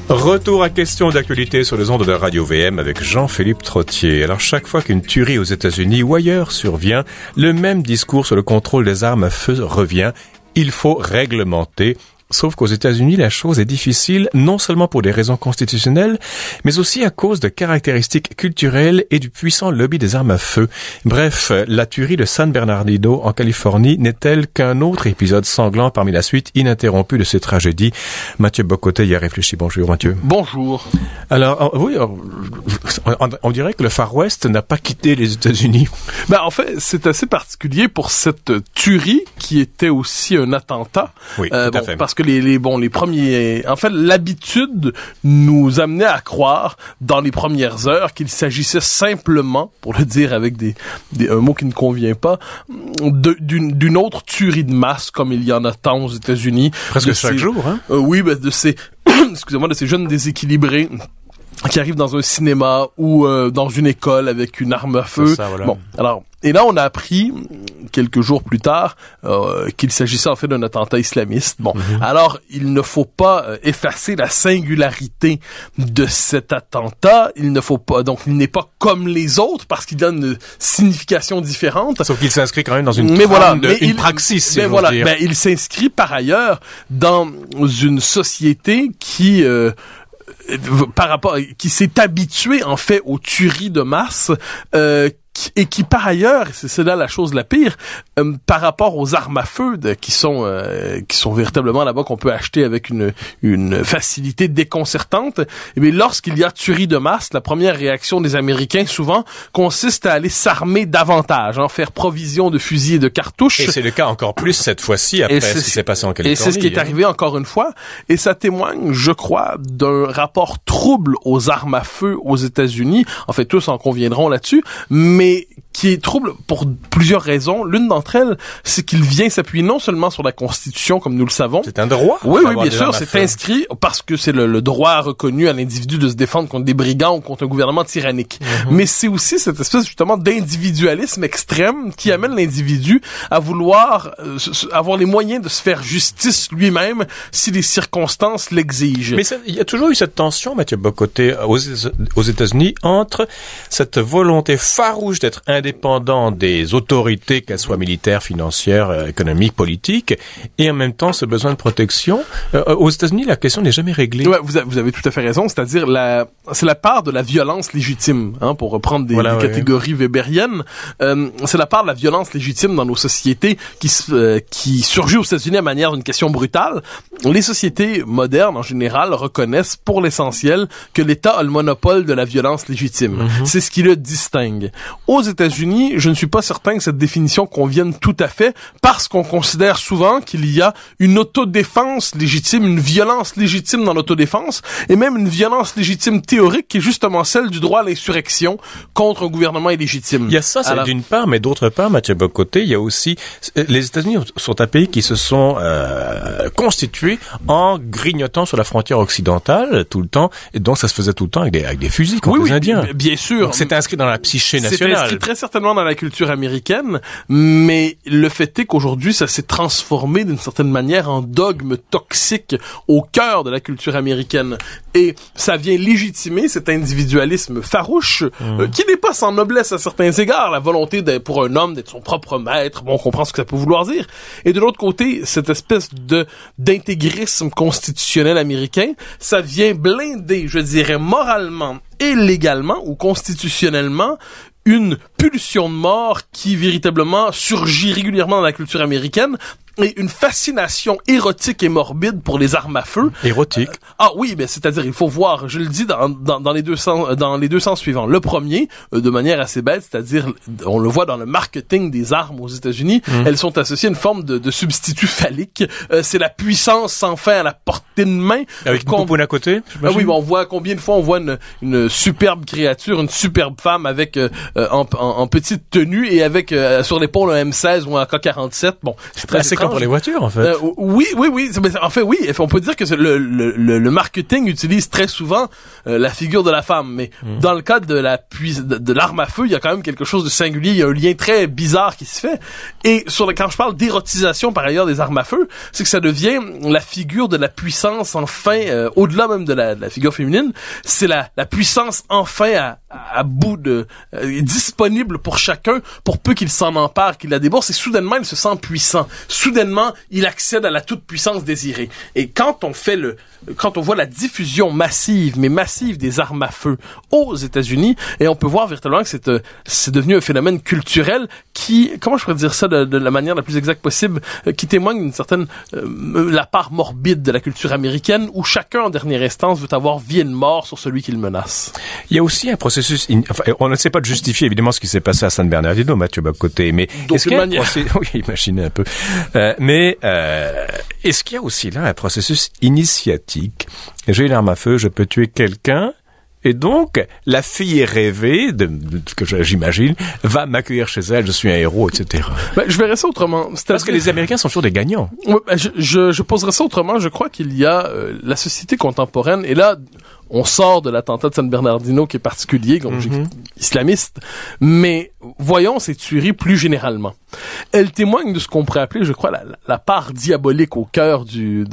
Retour à questions d'actualité sur les ondes de Radio VM avec Jean-Philippe Trottier. Alors, chaque fois qu'une tuerie aux États-Unis ou ailleurs survient, le même discours sur le contrôle des armes à feu revient. Il faut réglementer. Sauf qu'aux États-Unis, la chose est difficile, non seulement pour des raisons constitutionnelles, mais aussi à cause de caractéristiques culturelles et du puissant lobby des armes à feu. Bref, la tuerie de San Bernardino en Californie n'est-elle qu'un autre épisode sanglant parmi la suite ininterrompue de ces tragédies? Mathieu Bocoté y a réfléchi. Bonjour Mathieu. Bonjour. Alors, on dirait que le Far West n'a pas quitté les États-Unis. En fait, c'est assez particulier pour cette tuerie qui était aussi un attentat. Oui, tout à fait. Parce que les premiers... En fait, l'habitude nous amenait à croire, dans les premières heures, qu'il s'agissait simplement, pour le dire avec un mot qui ne convient pas, d'une autre tuerie de masse, comme il y en a tant aux États-Unis. Presque chaque jour, hein? Oui, de ces... excusez-moi, de ces jeunes déséquilibrés qui arrivent dans un cinéma ou dans une école avec une arme à feu. C'est ça, voilà. Et là, on a appris, quelques jours plus tard, qu'il s'agissait en fait d'un attentat islamiste. Alors, il ne faut pas effacer la singularité de cet attentat. Il ne faut pas, donc, il n'est pas comme les autres parce qu'il donne une signification différente. Sauf qu'il s'inscrit quand même dans une praxis, si je veux dire. Il s'inscrit par ailleurs dans une société qui qui s'est habitué en fait aux tueries de masse et qui par ailleurs, c'est là la chose la pire, par rapport aux armes à feu qui sont véritablement là-bas qu'on peut acheter avec une facilité déconcertante, et bien lorsqu'il y a tuerie de masse, la première réaction des Américains souvent consiste à aller s'armer davantage, faire provision de fusils et de cartouches. Et c'est le cas encore plus cette fois-ci après ce qui s'est passé en Californie. Et c'est ce qui est arrivé encore une fois, et ça témoigne, je crois, d'un rapport trouble aux armes à feu aux États-Unis. En fait, tous en conviendront là-dessus, mais qui est trouble pour plusieurs raisons. L'une d'entre elles, c'est qu'il vient s'appuyer non seulement sur la Constitution, comme nous le savons. C'est un droit. Oui, bien sûr, c'est inscrit parce que c'est le droit reconnu à l'individu de se défendre contre des brigands ou contre un gouvernement tyrannique. Mais c'est aussi cette espèce justement d'individualisme extrême qui amène l'individu à vouloir avoir les moyens de se faire justice lui-même si les circonstances l'exigent. Mais il y a toujours eu cette tension, Mathieu Bocoté, aux États-Unis entre cette volonté farouche d'être indépendant des autorités, qu'elles soient militaires, financières, économiques, politiques, et en même temps ce besoin de protection. Aux États-Unis, la question n'est jamais réglée. Ouais, vous avez tout à fait raison, c'est-à-dire c'est la part de la violence légitime, pour reprendre des catégories weberiennes. C'est la part de la violence légitime dans nos sociétés qui surgit aux États-Unis à manière d'une question brutale. Les sociétés modernes, en général, reconnaissent pour l'essentiel que l'État a le monopole de la violence légitime. C'est ce qui le distingue. Aux États-Unis, je ne suis pas certain que cette définition convienne tout à fait parce qu'on considère souvent qu'il y a une autodéfense légitime, une violence légitime dans l'autodéfense et même une violence légitime théorique qui est justement celle du droit à l'insurrection contre un gouvernement illégitime. Il y a ça, c'est d'une part, mais d'autre part, Mathieu Bocoté, il y a aussi... Les États-Unis sont un pays qui se sont constitués en grignotant sur la frontière occidentale tout le temps, et donc ça se faisait tout le temps avec des fusils contre les Indiens. Bien sûr. Donc c'est inscrit dans la psyché nationale. C'est inscrit très certainement dans la culture américaine, mais le fait est qu'aujourd'hui, ça s'est transformé d'une certaine manière en dogme toxique au cœur de la culture américaine. Et ça vient légitimer cet individualisme farouche, qui n'est pas sans noblesse à certains égards, la volonté pour un homme d'être son propre maître, on comprend ce que ça peut vouloir dire. Et de l'autre côté, cette espèce d'intégrisme constitutionnel américain, ça vient blinder, je dirais, moralement et légalement ou constitutionnellement une pulsion de mort qui véritablement surgit régulièrement dans la culture américaine et une fascination érotique et morbide pour les armes à feu. Érotique. Oui, mais c'est-à-dire il faut voir, je le dis dans les deux sens suivants. Le premier, de manière assez bête, c'est-à-dire on le voit dans le marketing des armes aux États-Unis, elles sont associées à une forme de substitut phallique. C'est la puissance sans fin à la portée de main. Avec une poupoune à côté. Oui, on voit combien de fois on voit une superbe créature, une superbe femme avec en petite tenue et avec sur l'épaule un M16 ou un AK-47. Bon, c'est très comme pour les voitures, en fait. Oui. En fait, oui. On peut dire que le marketing utilise très souvent la figure de la femme. Mais dans le cas de l'arme à feu, il y a quand même quelque chose de singulier. Il y a un lien très bizarre qui se fait. Et quand je parle d'érotisation, par ailleurs, des armes à feu, c'est que ça devient la figure de la puissance, enfin, au-delà même de la figure féminine. C'est la puissance, enfin, à bout de... disponible pour chacun, pour peu qu'il s'en empare, qu'il la débourse. Et soudainement, il se sent puissant. Soudainement, il accède à la toute-puissance désirée. Et quand on voit la diffusion massive des armes à feu aux États-Unis, et on peut voir véritablement que c'est devenu un phénomène culturel qui, comment je pourrais dire ça de la manière la plus exacte possible, qui témoigne d'une certaine la part morbide de la culture américaine, où chacun en dernière instance veut avoir vie et mort sur celui qu'il menace. Il y a aussi un processus, on ne sait pas de justifier évidemment ce qui s'est passé à San Bernardino, Mathieu Bock-Côté, mais est-ce qu'il y a oui, imaginez un peu. Est-ce qu'il y a aussi là un processus initiatique? J'ai une arme à feu, je peux tuer quelqu'un, et donc la fille rêvée, que j'imagine, va m'accueillir chez elle, je suis un héros, etc. Je verrais ça autrement. Parce que les Américains sont toujours des gagnants. Je poserais ça autrement. Je crois qu'il y a la société contemporaine, et là, on sort de l'attentat de San Bernardino qui est particulier, islamiste, mais voyons ces tueries plus généralement. Elles témoignent de ce qu'on pourrait appeler, je crois, la part diabolique au cœur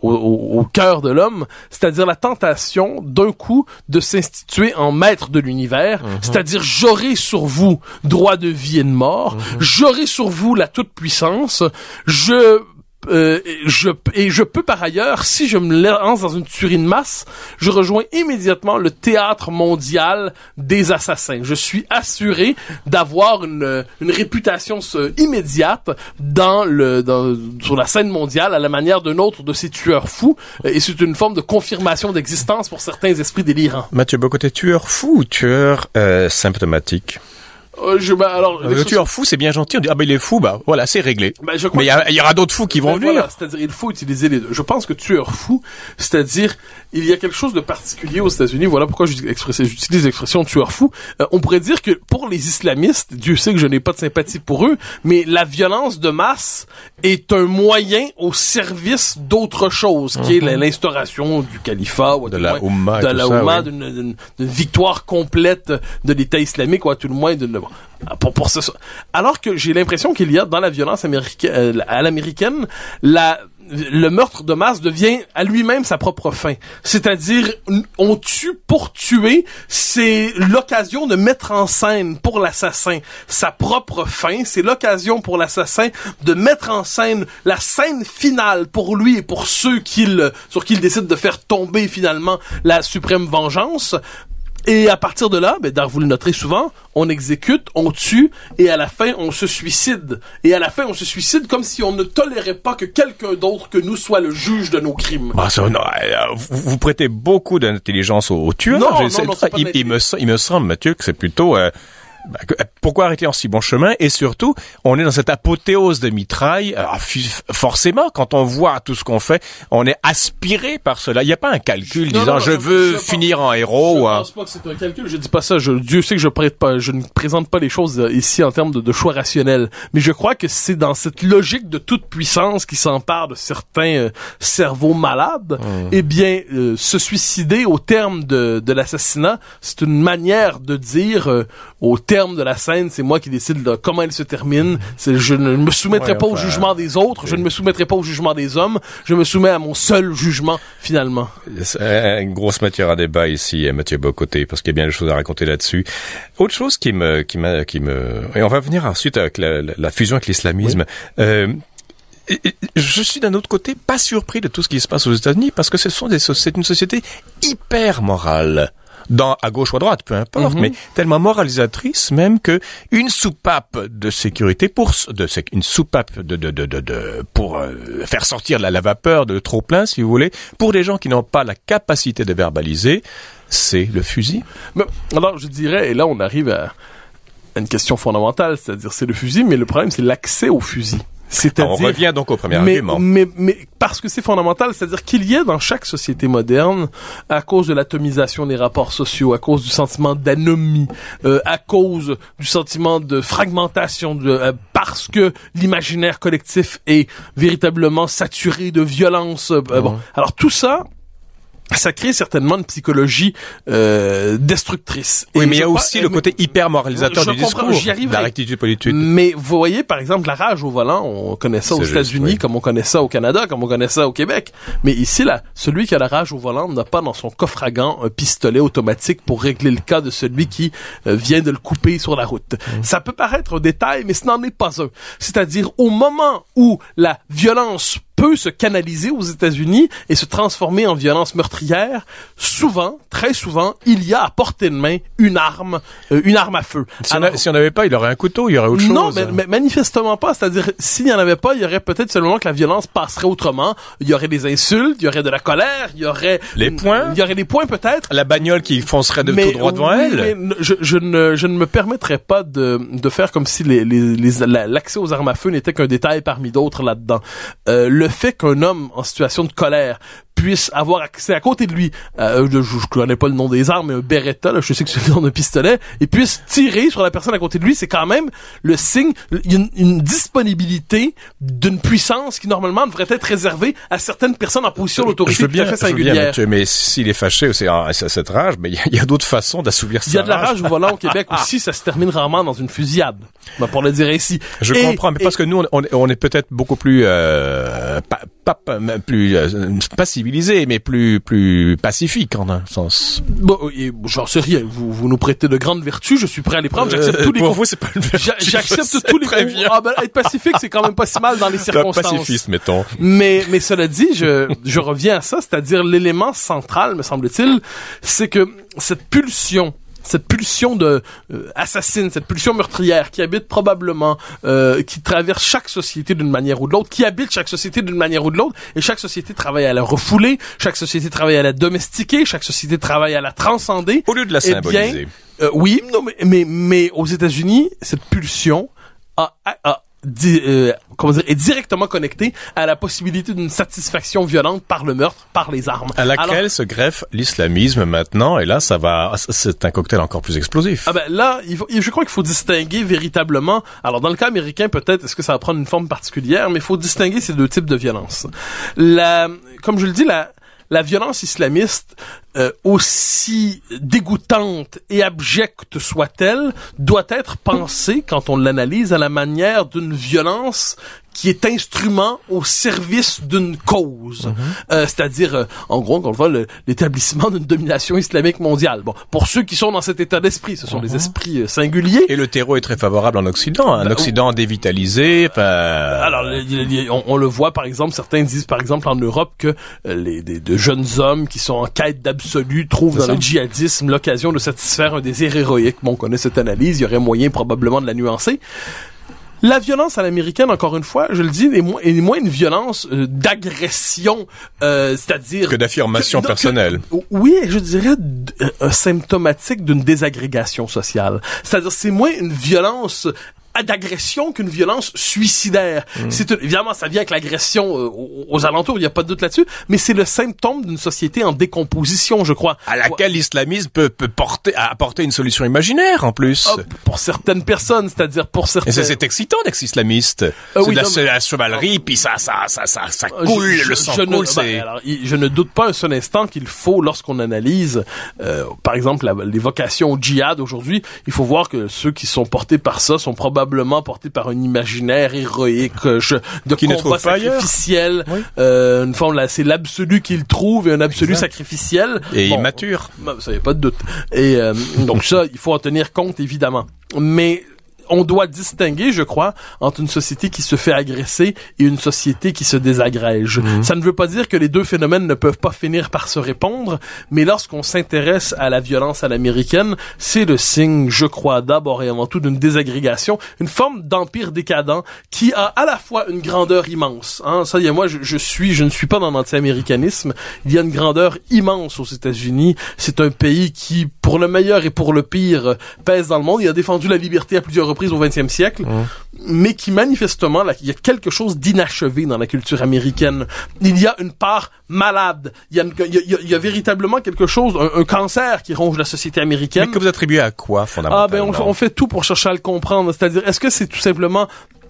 au cœur de l'homme, c'est-à-dire la tentation d'un coup de s'instituer en maître de l'univers, c'est-à-dire j'aurai sur vous droit de vie et de mort, j'aurai sur vous la toute-puissance, je peux par ailleurs, si je me lance dans une tuerie de masse, je rejoins immédiatement le théâtre mondial des assassins. Je suis assuré d'avoir une réputation immédiate sur la scène mondiale à la manière d'un autre de ces tueurs fous, et c'est une forme de confirmation d'existence pour certains esprits délirants. Mathieu Bock-Côté, tueur fou ou tueur symptomatique? Le tueur fou, c'est bien gentil. On dit, il est fou, voilà, c'est réglé. Mais il y aura d'autres fous qui vont venir. Voilà, c'est-à-dire, il faut utiliser les deux. Je pense que tueur fou, c'est-à-dire, il y a quelque chose de particulier aux États-Unis. Voilà pourquoi j'utilise l'expression tueur fou. On pourrait dire que pour les islamistes, Dieu sait que je n'ai pas de sympathie pour eux, mais la violence de masse est un moyen au service d'autre chose, qui est l'instauration du califat, ou de la Oumma, d'une victoire complète de l'État islamique, ou à tout le moins pour ça. Alors que j'ai l'impression qu'il y a dans la violence américaine, à l'américaine, le meurtre de masse devient à lui-même sa propre fin. C'est-à-dire, on tue pour tuer, c'est l'occasion de mettre en scène pour l'assassin sa propre fin, c'est l'occasion pour l'assassin de mettre en scène la scène finale pour lui et pour ceux sur qui il décide de faire tomber finalement la suprême vengeance. Et à partir de là, vous le noterez souvent, on exécute, on tue, et à la fin, on se suicide. Et à la fin, on se suicide comme si on ne tolérait pas que quelqu'un d'autre que nous soit le juge de nos crimes. Vous prêtez beaucoup d'intelligence aux tueurs. Il me semble, Mathieu, que c'est plutôt... pourquoi arrêter en si bon chemin? Et surtout, on est dans cette apothéose de mitraille. Alors, forcément, quand on voit tout ce qu'on fait, on est aspiré par cela. Il n'y a pas un calcul disant je veux finir en héros. Je pense pas que c'est un calcul. Je dis pas ça. Dieu sait que je ne présente pas les choses ici en termes de choix rationnels. Mais je crois que c'est dans cette logique de toute puissance qui s'empare de certains cerveaux malades. Eh bien, se suicider au terme de l'assassinat, c'est une manière de dire au terme de la scène, c'est moi qui décide de comment elle se termine. Je ne me soumettrai pas au jugement des autres, je ne me soumettrai pas au jugement des hommes, je me soumets à mon seul jugement, finalement. C'est une grosse matière à débat ici, Mathieu Bock-Côté, parce qu'il y a bien des choses à raconter là-dessus. Autre chose qui me, et on va venir ensuite avec la fusion avec l'islamisme. Oui. Je suis d'un autre côté pas surpris de tout ce qui se passe aux États-Unis, parce que c'est une société hyper morale. À gauche ou à droite, peu importe, mais tellement moralisatrice même que une soupape de sécurité pour faire sortir la vapeur de trop plein, si vous voulez, pour des gens qui n'ont pas la capacité de verbaliser, c'est le fusil. Alors, je dirais, et là on arrive à une question fondamentale, c'est-à-dire c'est le fusil, mais le problème c'est l'accès au fusil. C'est-à-dire, on revient donc au premier argument. Mais parce que c'est fondamental, c'est-à-dire qu'il y a dans chaque société moderne, à cause de l'atomisation des rapports sociaux, à cause du sentiment d'anomie, à cause du sentiment de fragmentation, parce que l'imaginaire collectif est véritablement saturé de violence. Bon, alors tout ça crée certainement une psychologie destructrice. Oui, mais il y a aussi le côté hyper moralisateur du discours, de la rectitude politique. Mais vous voyez, par exemple, la rage au volant, on connaît ça aux États-Unis, comme on connaît ça au Canada, comme on connaît ça au Québec. Mais ici, là, celui qui a la rage au volant n'a pas dans son coffre à gants un pistolet automatique pour régler le cas de celui qui vient de le couper sur la route. Ça peut paraître un détail, mais ce n'en est pas un. C'est-à-dire, au moment où la violence peut se canaliser aux États-Unis et se transformer en violence meurtrière, souvent, très souvent, il y a à portée de main une arme à feu. Si on n'avait pas, il aurait un couteau, il y aurait autre chose. Non, mais manifestement pas. C'est-à-dire, s'il n'y en avait pas, il y aurait peut-être seulement que la violence passerait autrement. Il y aurait des insultes, il y aurait de la colère, il y aurait... Les poings? Il y aurait des poings peut-être. La bagnole qui foncerait tout droit devant elle. Mais je ne me permettrais pas de faire comme si l'accès aux armes à feu n'était qu'un détail parmi d'autres là-dedans. Le fait qu'un homme en situation de colère puisse avoir accès à côté de lui, je connais pas le nom des armes, mais un Beretta, là, je sais que c'est le nom d'un pistolet, et puisse tirer sur la personne à côté de lui, c'est quand même le signe, une disponibilité d'une puissance qui normalement devrait être réservée à certaines personnes en position d'autorité tout à fait singulière. Mais s'il est fâché, c'est cette rage, mais il y a d'autres façons d'assouvir sa rage. Il y a de la rage au volant au Québec aussi, ça se termine rarement dans une fusillade, pour le dire ainsi. Je comprends, mais parce que nous, on est peut-être beaucoup plus pas civilisé, mais plus pacifique en un sens. Bon, j'en sais rien. Vous nous prêtez de grandes vertus, je suis prêt à les prendre. J'accepte tous les. Pour vous, c'est pas une vertu. J'accepte tous les. Être pacifique, c'est quand même pas si mal dans les circonstances. Pacifiste, mettons. Mais cela dit, je reviens à ça, c'est-à-dire l'élément central, me semble-t-il, c'est que cette pulsion de assassine, cette pulsion meurtrière qui habite probablement, qui traverse chaque société d'une manière ou de l'autre, qui habite chaque société d'une manière ou de l'autre, et chaque société travaille à la refouler, chaque société travaille à la domestiquer, chaque société travaille à la transcender. Au lieu de la symboliser. Oui, non, mais aux États-Unis, cette pulsion est directement directement à la possibilité d'une satisfaction violente par le meurtre, par les armes. À laquelle se greffe l'islamisme maintenant, et là, c'est un cocktail encore plus explosif. Là, je crois qu'il faut distinguer véritablement, alors dans le cas américain, peut-être, est-ce que ça va prendre une forme particulière, mais il faut distinguer ces deux types de violence. Comme je le dis, la violence islamiste, aussi dégoûtante et abjecte soit-elle, doit être pensée, quand on l'analyse, à la manière d'une violence qui est instrument au service d'une cause. C'est-à-dire, en gros, on le voit, l'établissement d'une domination islamique mondiale. Bon, pour ceux qui sont dans cet état d'esprit, ce sont des esprits singuliers. Et le terreau est très favorable en Occident, un Occident dévitalisé. Alors, on le voit, par exemple, certains disent, par exemple, en Europe, que de jeunes hommes qui sont en quête d'absolu trouvent dans le djihadisme l'occasion de satisfaire un désir héroïque. Bon, on connaît cette analyse, il y aurait moyen probablement de la nuancer. La violence à l'américaine, encore une fois, je le dis, est moins une violence d'agression, c'est-à-dire... Que d'affirmation personnelle. Oui, je dirais symptomatique d'une désagrégation sociale. C'est-à-dire, c'est moins une violence d'agression qu'une violence suicidaire. Évidemment, ça vient avec l'agression aux alentours, il n'y a pas de doute là-dessus, mais c'est le symptôme d'une société en décomposition, je crois. À laquelle l'islamisme peut apporter une solution imaginaire, en plus. Pour certaines personnes, c'est-à-dire pour certaines... Et c'est excitant d'être islamiste. C'est la chevalerie, puis ça coule, le sang coule. Je ne doute pas un seul instant qu'il faut, lorsqu'on analyse, par exemple, les vocations au djihad aujourd'hui, il faut voir que ceux qui sont portés par ça sont probablement porté par un imaginaire héroïque de qui combat sacrificiel. Oui. Une forme c'est l'absolu qu'il trouve et un absolu sacrificiel. Et immature. Ça y a pas de doute. Et donc ça, il faut en tenir compte évidemment. Mais on doit distinguer, je crois, entre une société qui se fait agresser et une société qui se désagrège. Ça ne veut pas dire que les deux phénomènes ne peuvent pas finir par se répondre, mais lorsqu'on s'intéresse à la violence à l'américaine, c'est le signe, je crois, d'abord et avant tout d'une désagrégation, une forme d'empire décadent qui a à la fois une grandeur immense. Ça, moi, je ne suis pas dans l'anti-américanisme. Il y a une grandeur immense aux États-Unis. C'est un pays qui, pour le meilleur et pour le pire, pèse dans le monde. Il a défendu la liberté à plusieurs reprises reprises au 20e siècle, mais qui manifestement, là, il y a quelque chose d'inachevé dans la culture américaine. Il y a une part malade. Il y a véritablement quelque chose, un cancer qui ronge la société américaine. Mais que vous attribuez à quoi, fondamentalement? On fait tout pour chercher à le comprendre. C'est-à-dire, est-ce que c'est tout simplement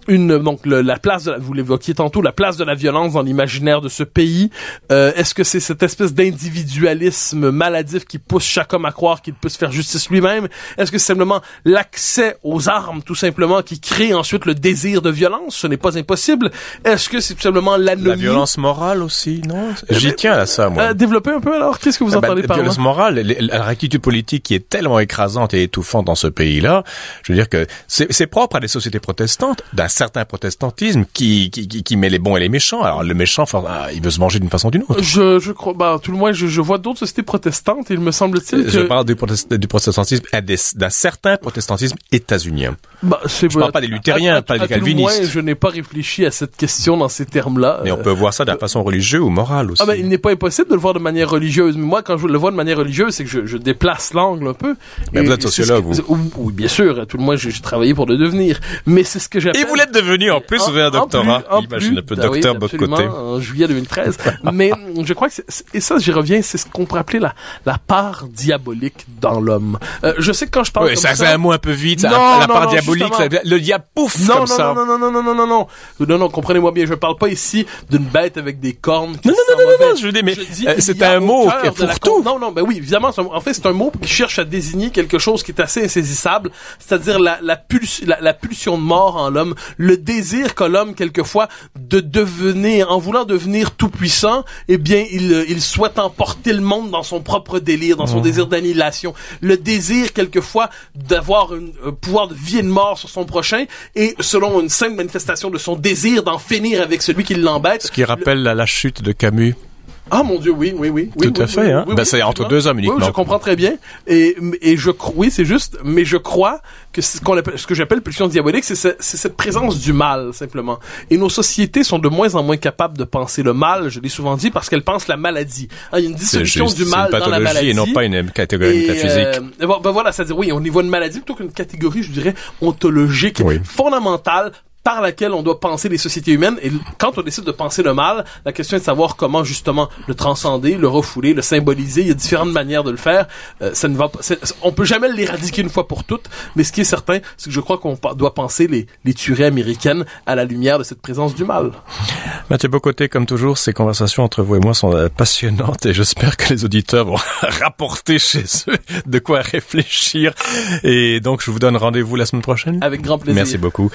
la place de vous l'évoquiez tantôt, la place de la violence dans l'imaginaire de ce pays? Est-ce que c'est cette espèce d'individualisme maladif qui pousse chaque homme à croire qu'il peut se faire justice lui-même? Est-ce que c'est simplement l'accès aux armes, tout simplement, qui crée ensuite le désir de violence? Ce n'est pas impossible. Est-ce que c'est tout simplement l'anomie? La violence morale aussi, non? J'y tiens à ça, moi. Développez un peu alors. Qu'est-ce que vous entendez par là? La violence morale, la rectitude politique qui est tellement écrasante et étouffante dans ce pays-là, je veux dire que c'est propre à des sociétés protestantes, d'un certain protestantisme qui met les bons et les méchants. Alors le méchant, il veut se venger d'une façon ou d'une autre. Je crois, tout le moins, je vois d'autres sociétés protestantes, et il me semble-t-il que... Je parle du protestantisme, d'un certain protestantisme états-unien. Je parle pas des luthériens, pas des calvinistes. Moi, je n'ai pas réfléchi à cette question dans ces termes-là. Mais on peut voir ça de façon religieuse ou morale aussi. Il n'est pas impossible de le voir de manière religieuse. Mais moi, quand je le vois de manière religieuse, c'est que je déplace l'angle un peu. Mais vous êtes sociologue, vous. Oui, bien sûr. Tout le moins, j'ai travaillé pour le devenir. Mais c'est ce que j'appelle... Et vous l'êtes devenu en plus, vous avez un doctorat. Imagine un peu docteur de votre côté. En juillet 2013. Mais je crois que et ça, j'y reviens, c'est ce qu'on pourrait appeler la part diabolique dans l'homme. Je sais que quand je parle comme ça... c'est un mot un peu vite, la part diabolique, le diable pouf, comme ça. Non, comprenez-moi bien, je parle pas ici d'une bête avec des cornes. Non, je veux dire, mais c'est un mot pour tout. Non, ben oui, évidemment, en fait, c'est un mot qui cherche à désigner quelque chose qui est assez insaisissable, c'est-à-dire la pulsion de mort en l'homme, le désir qu'a l'homme quelquefois de devenir, en voulant devenir tout puissant, eh bien il souhaite emporter le monde dans son propre délire, dans son désir d'annihilation, le désir quelquefois d'avoir un pouvoir de vie et de mort sur son prochain, et selon une simple manifestation de son désir d'en finir avec celui qui l'embête. Ce qui rappelle la chute de Camus. Ah mon Dieu, oui. Tout à fait, hein. C'est entre deux hommes uniquement. Oui, je comprends très bien. Et oui, c'est juste, mais je crois que ce que j'appelle pulsion diabolique, c'est cette présence du mal, simplement. Et nos sociétés sont de moins en moins capables de penser le mal, je l'ai souvent dit, parce qu'elles pensent la maladie. Il y a une dissolution du mal dans la maladie. Et non pas une catégorie métaphysique. Voilà, c'est-à-dire, oui, on y voit une maladie plutôt qu'une catégorie, je dirais, ontologique, fondamentale, par laquelle on doit penser les sociétés humaines. Et quand on décide de penser le mal, la question est de savoir comment justement le transcender, le refouler, le symboliser. Il y a différentes manières de le faire. On peut jamais l'éradiquer une fois pour toutes, mais ce qui est certain, c'est que je crois qu'on doit penser les tueries américaines à la lumière de cette présence du mal. Mathieu Bocoté, comme toujours, ces conversations entre vous et moi sont passionnantes et j'espère que les auditeurs vont rapporter chez eux de quoi réfléchir. Et donc, je vous donne rendez-vous la semaine prochaine. Avec grand plaisir. Merci beaucoup.